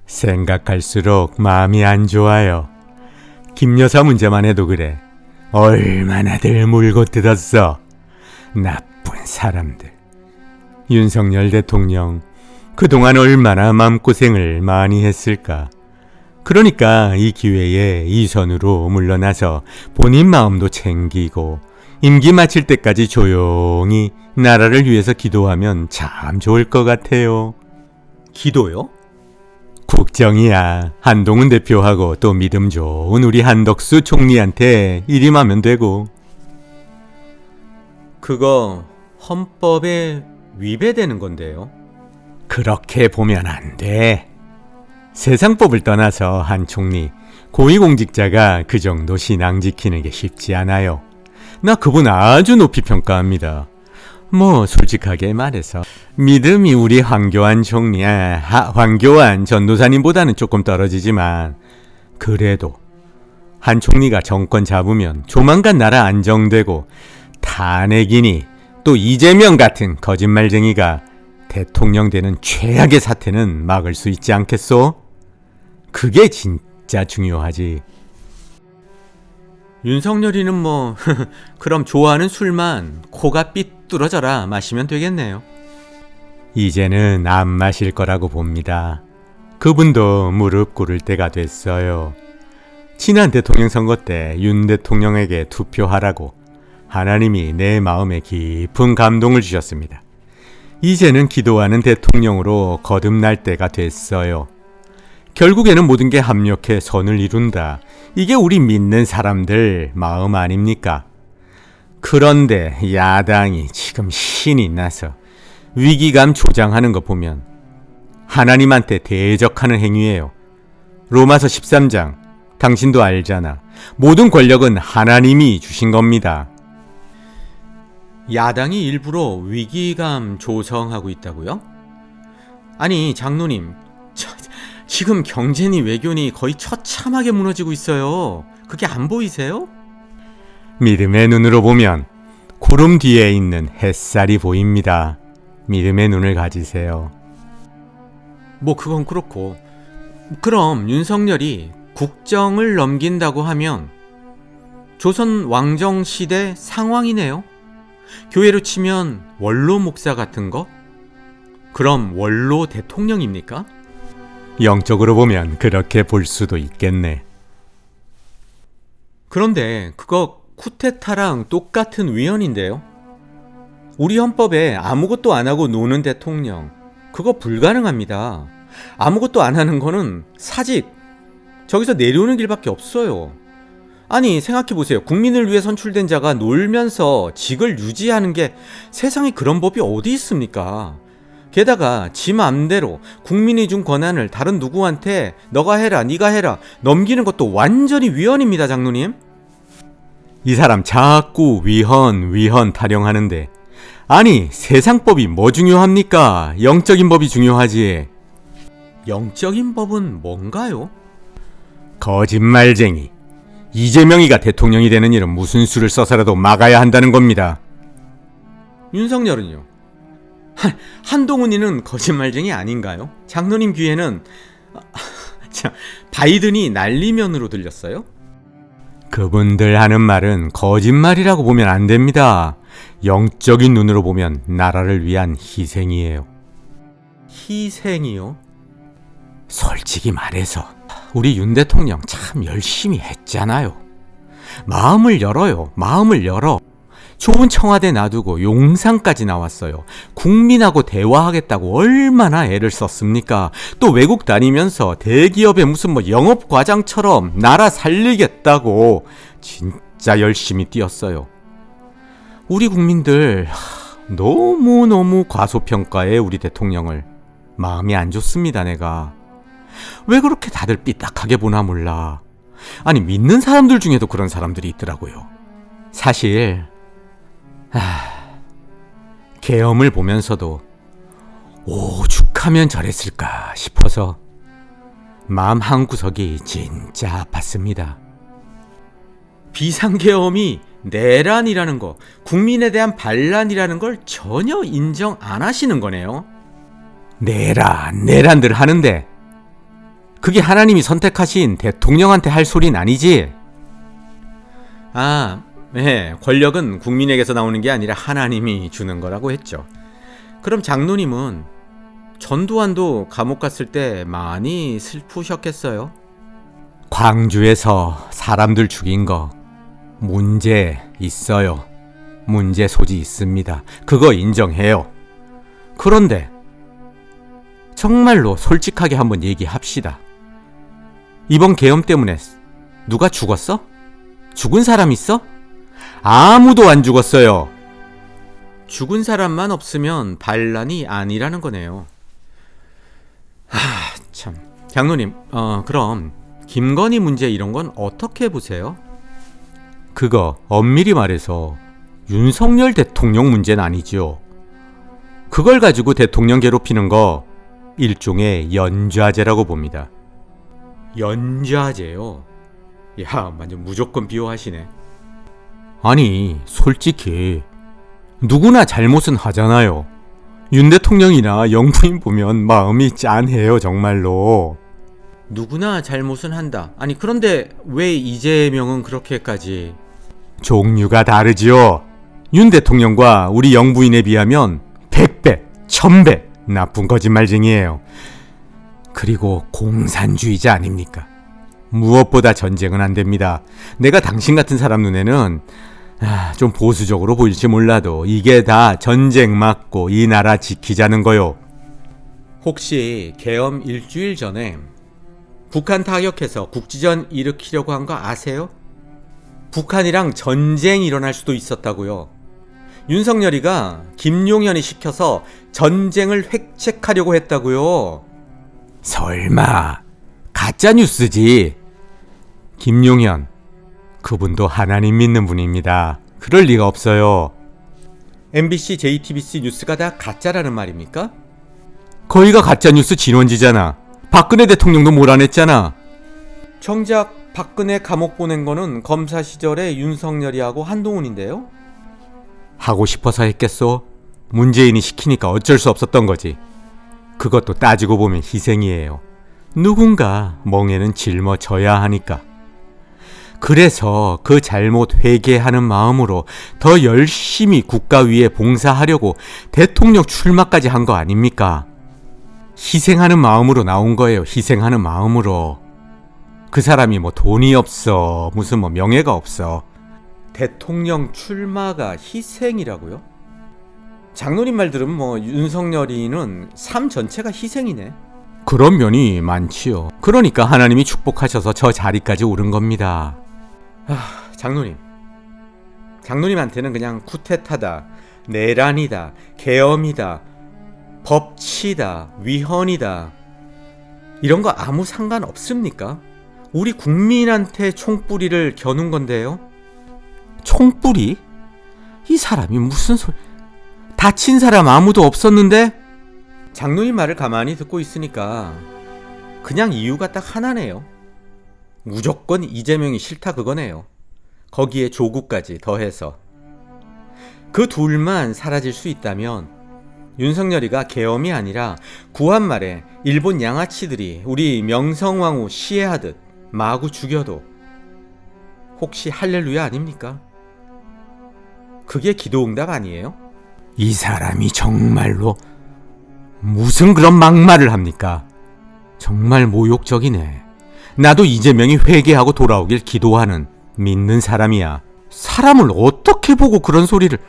생각할수록 마음이 안 좋아요. 김 여사 문제만 해도 그래. 얼마나들 물고 뜯었어. 나쁜 사람들. 윤석열 대통령 그동안 얼마나 마음고생을 많이 했을까. 그러니까 이 기회에 이 선으로 물러나서 본인 마음도 챙기고 임기 마칠 때까지 조용히 나라를 위해서 기도하면 참 좋을 것 같아요. 기도요? 국정이야. 한동훈 대표하고 또 믿음 좋은 우리 한덕수 총리한테 일임하면 되고. 그거 헌법에 위배되는 건데요. 그렇게 보면 안 돼. 세상법을 떠나서 한 총리, 고위공직자가 그 정도 신앙 지키는 게 쉽지 않아요. 나 그분 아주 높이 평가합니다. 솔직하게 말해서 믿음이 우리 황교안 총리, 황교안 전도사님보다는 조금 떨어지지만 그래도 한 총리가 정권 잡으면 조만간 나라 안정되고 탄핵이니 또 이재명 같은 거짓말쟁이가 대통령 되는 최악의 사태는 막을 수 있지 않겠소? 그게 진짜 중요하지. 윤석열이는 그럼 좋아하는 술만 코가 삐뚤어져라 마시면 되겠네요. 이제는 안 마실 거라고 봅니다. 그분도 무릎 꿇을 때가 됐어요. 지난 대통령 선거 때 윤 대통령에게 투표하라고 하나님이 내 마음에 깊은 감동을 주셨습니다. 이제는 기도하는 대통령으로 거듭날 때가 됐어요. 결국에는 모든 게 합력해 선을 이룬다. 이게 우리 믿는 사람들 마음 아닙니까? 그런데 야당이 지금 신이 나서 위기감 조장하는 거 보면 하나님한테 대적하는 행위예요. 로마서 13장 당신도 알잖아. 모든 권력은 하나님이 주신 겁니다. 야당이 일부러 위기감 조성하고 있다고요? 아니 장로님, 지금 경제니 외교니 거의 처참하게 무너지고 있어요. 그게 안 보이세요? 믿음의 눈으로 보면 구름 뒤에 있는 햇살이 보입니다. 믿음의 눈을 가지세요. 그건 그렇고, 그럼 윤석열이 국정을 넘긴다고 하면 조선 왕정 시대 상황이네요. 교회로 치면 원로 목사 같은 거? 그럼 원로 대통령입니까? 영적으로 보면 그렇게 볼 수도 있겠네. 그런데 그거 쿠데타랑 똑같은 위헌인데요. 우리 헌법에 아무것도 안 하고 노는 대통령, 그거 불가능합니다. 아무것도 안 하는 거는 사직, 저기서 내려오는 길밖에 없어요. 아니 생각해보세요. 국민을 위해 선출된 자가 놀면서 직을 유지하는 게 세상에 그런 법이 어디 있습니까? 게다가 지 맘대로 국민이 준 권한을 다른 누구한테 너가 해라 네가 해라 넘기는 것도 완전히 위헌입니다. 장로님, 이 사람 자꾸 위헌 타령하는데, 아니 세상법이 뭐 중요합니까? 영적인 법이 중요하지. 영적인 법은 뭔가요? 거짓말쟁이 이재명이가 대통령이 되는 일은 무슨 수를 써서라도 막아야 한다는 겁니다. 윤석열은요? 한동훈이는 거짓말쟁이 아닌가요? 장로님 귀에는 바이든이 날리면으로 들렸어요? 그분들 하는 말은 거짓말이라고 보면 안 됩니다. 영적인 눈으로 보면 나라를 위한 희생이에요. 희생이요? 솔직히 말해서 우리 윤 대통령 참 열심히 했잖아요. 마음을 열어요. 마음을 열어. 좋은 청와대 놔두고 용산까지 나왔어요. 국민하고 대화하겠다고 얼마나 애를 썼습니까? 또 외국 다니면서 대기업의 무슨 영업과장처럼 나라 살리겠다고 진짜 열심히 뛰었어요. 우리 국민들 너무너무 과소평가해 우리 대통령을. 마음이 안 좋습니다. 내가 왜 그렇게 다들 삐딱하게 보나 몰라. 아니 믿는 사람들 중에도 그런 사람들이 있더라고요. 사실 계엄을 보면서도 오죽하면 저랬을까 싶어서 마음 한구석이 진짜 아팠습니다. 비상계엄이 내란이라는 거, 국민에 대한 반란이라는 걸 전혀 인정 안 하시는 거네요. 내란들 하는데 그게 하나님이 선택하신 대통령한테 할 소린 아니지? 네, 권력은 국민에게서 나오는 게 아니라 하나님이 주는 거라고 했죠. 그럼 장로님은 전두환도 감옥 갔을 때 많이 슬프셨겠어요? 광주에서 사람들 죽인 거 문제 있어요. 문제 소지 있습니다. 그거 인정해요. 그런데 정말로 솔직하게 한번 얘기합시다. 이번 계엄 때문에 누가 죽었어? 죽은 사람 있어? 아무도 안 죽었어요. 죽은 사람만 없으면 반란이 아니라는 거네요. 참. 장로님, 그럼 김건희 문제 이런 건 어떻게 보세요? 그거 엄밀히 말해서 윤석열 대통령 문제는 아니죠. 그걸 가지고 대통령 괴롭히는 거 일종의 연좌제라고 봅니다. 연좌제요? 야, 완전 무조건 비호하시네. 아니, 솔직히 누구나 잘못은 하잖아요. 윤 대통령이나 영부인 보면 마음이 짠해요, 정말로. 누구나 잘못은 한다. 아니, 그런데 왜 이재명은 그렇게까지? 종류가 다르지요. 윤 대통령과 우리 영부인에 비하면 100배, 1000배 나쁜 거짓말쟁이에요. 그리고 공산주의자 아닙니까? 무엇보다 전쟁은 안 됩니다. 내가 당신 같은 사람 눈에는 좀 보수적으로 보일지 몰라도 이게 다 전쟁 막고 이 나라 지키자는 거요. 혹시 계엄 일주일 전에 북한 타격해서 국지전 일으키려고 한 거 아세요? 북한이랑 전쟁이 일어날 수도 있었다고요. 윤석열이가 김용현이 시켜서 전쟁을 획책하려고 했다고요. 설마 가짜뉴스지. 김용현, 그분도 하나님 믿는 분입니다. 그럴 리가 없어요. MBC, JTBC 뉴스가 다 가짜라는 말입니까? 거기가 가짜뉴스 진원지잖아. 박근혜 대통령도 몰아냈잖아. 정작 박근혜 감옥 보낸 거는 검사 시절에 윤석열이하고 한동훈인데요? 하고 싶어서 했겠소? 문재인이 시키니까 어쩔 수 없었던 거지. 그것도 따지고 보면 희생이에요. 누군가 멍에는 짊어져야 하니까. 그래서 그 잘못 회개하는 마음으로 더 열심히 국가 위에 봉사하려고 대통령 출마까지 한 거 아닙니까? 희생하는 마음으로 나온 거예요. 희생하는 마음으로. 그 사람이 뭐 돈이 없어, 무슨 뭐 명예가 없어. 대통령 출마가 희생이라고요? 장로님 말 들으면 뭐 윤석열이는 삶 전체가 희생이네. 그런 면이 많지요. 그러니까 하나님이 축복하셔서 저 자리까지 오른 겁니다. 장로님한테는 그냥 쿠데타다, 내란이다, 계엄이다, 법치다, 위헌이다 이런 거 아무 상관 없습니까? 우리 국민한테 총뿌리를 겨눈 건데요. 총뿌리? 이 사람이 무슨 소리? 다친 사람 아무도 없었는데? 장로님 말을 가만히 듣고 있으니까 그냥 이유가 딱 하나네요. 무조건 이재명이 싫다 그거네요. 거기에 조국까지 더해서. 그 둘만 사라질 수 있다면 윤석열이가 계엄이 아니라 구한말에 일본 양아치들이 우리 명성황후 시해하듯 마구 죽여도 혹시 할렐루야 아닙니까? 그게 기도응답 아니에요? 이 사람이 정말로 무슨 그런 막말을 합니까? 정말 모욕적이네. 나도 이재명이 회개하고 돌아오길 기도하는 믿는 사람이야. 사람을 어떻게 보고 그런 소리를...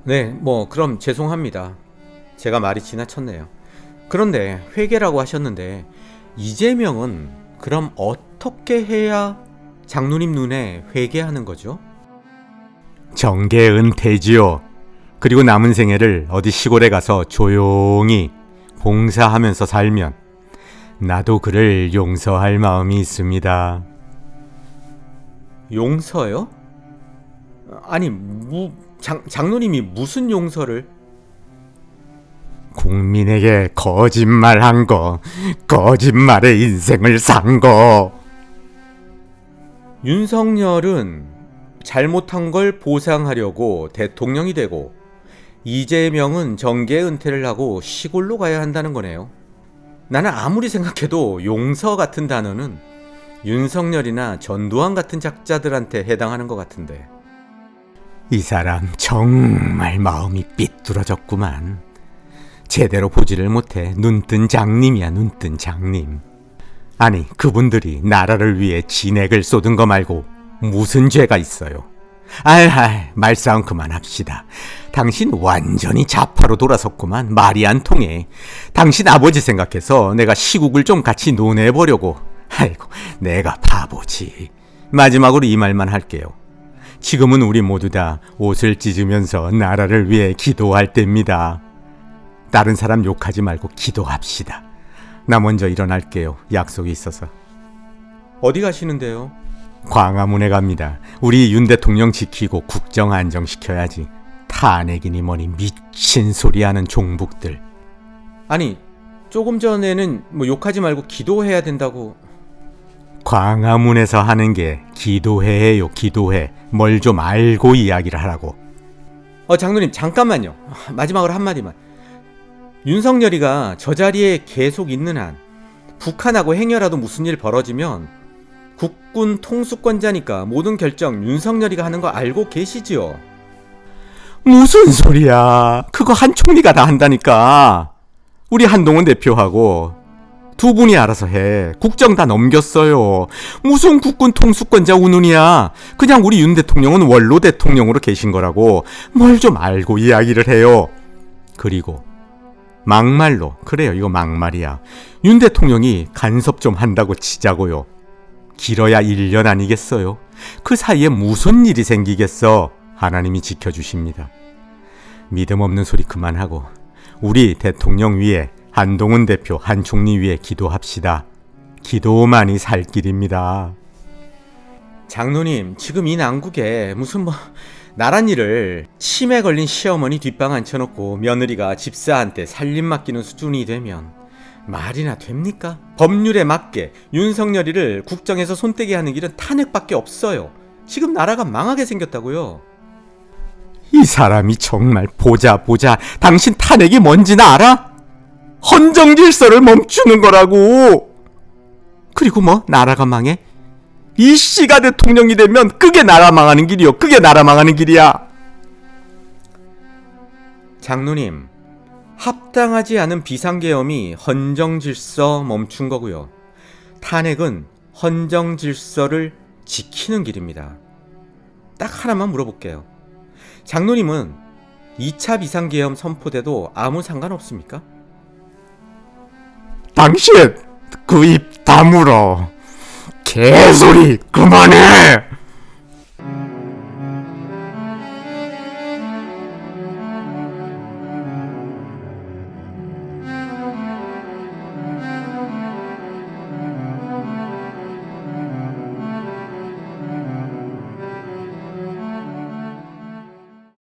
네, 그럼 죄송합니다. 제가 말이 지나쳤네요. 그런데 회개라고 하셨는데 이재명은 그럼 어떻게 해야 장로님 눈에 회개하는 거죠? 정계 은퇴지요. 그리고 남은 생애를 어디 시골에 가서 조용히 봉사하면서 살면 나도 그를 용서할 마음이 있습니다. 용서요? 아니, 장로님이 무슨 용서를? 국민에게 거짓말한 거, 거짓말의 인생을 산 거. 윤석열은 잘못한 걸 보상하려고 대통령이 되고 이재명은 정계 은퇴를 하고 시골로 가야 한다는 거네요. 나는 아무리 생각해도 용서 같은 단어는 윤석열이나 전두환 같은 작자들한테 해당하는 것 같은데. 이 사람 정말 마음이 삐뚤어졌구만. 제대로 보지를 못해 눈뜬 장님이야, 눈뜬 장님. 아니, 그분들이 나라를 위해 진액을 쏟은 거 말고 무슨 죄가 있어요? 말싸움 그만합시다. 당신 완전히 좌파로 돌아섰구만. 말이 안 통해. 당신 아버지 생각해서 내가 시국을 좀 같이 논해보려고. 아이고, 내가 바보지. 마지막으로 이 말만 할게요. 지금은 우리 모두 다 옷을 찢으면서 나라를 위해 기도할 때입니다. 다른 사람 욕하지 말고 기도합시다. 나 먼저 일어날게요. 약속이 있어서. 어디 가시는데요? 광화문에 갑니다. 우리 윤 대통령 지키고 국정 안정시켜야지. 탄핵이니 뭐니 미친 소리 하는 종북들. 아니, 조금 전에는 뭐 욕하지 말고 기도해야 된다고. 광화문에서 하는 게 기도회예요, 기도회. 뭘 좀 알고 이야기를 하라고. 장로님 잠깐만요. 마지막으로 한마디만. 윤석열이가 저 자리에 계속 있는 한 북한하고 행여라도 무슨 일 벌어지면 국군 통수권자니까 모든 결정 윤석열이가 하는 거 알고 계시지요? 무슨 소리야. 그거 한 총리가 다 한다니까. 우리 한동훈 대표하고 두 분이 알아서 해. 국정 다 넘겼어요. 무슨 국군 통수권자 운운이야. 그냥 우리 윤 대통령은 원로 대통령으로 계신 거라고. 뭘 좀 알고 이야기를 해요. 그리고 막말로, 그래요, 이거 막말이야. 윤 대통령이 간섭 좀 한다고 치자고요. 길어야 1년 아니겠어요? 그 사이에 무슨 일이 생기겠어? 하나님이 지켜주십니다. 믿음 없는 소리 그만하고 우리 대통령 위에, 한동훈 대표, 한 총리 위에 기도합시다. 기도만이 살 길입니다. 장로님, 지금 이 난국에 무슨 나란 일을 치매 걸린 시어머니 뒷방 앉혀놓고 며느리가 집사한테 살림 맡기는 수준이 되면 말이나 됩니까? 법률에 맞게 윤석열이를 국정에서 손떼게 하는 길은 탄핵밖에 없어요. 지금 나라가 망하게 생겼다고요. 이 사람이 정말 보자. 당신 탄핵이 뭔지나 알아? 헌정질서를 멈추는 거라고. 그리고 나라가 망해? 이 씨가 대통령이 되면 그게 나라 망하는 길이요. 그게 나라 망하는 길이야. 장로님, 합당하지 않은 비상계엄이 헌정질서 멈춘 거고요. 탄핵은 헌정질서를 지키는 길입니다. 딱 하나만 물어볼게요. 장로님은 2차 비상계엄 선포돼도 아무 상관없습니까? 당신 그 입 다물어. 개소리 그만해.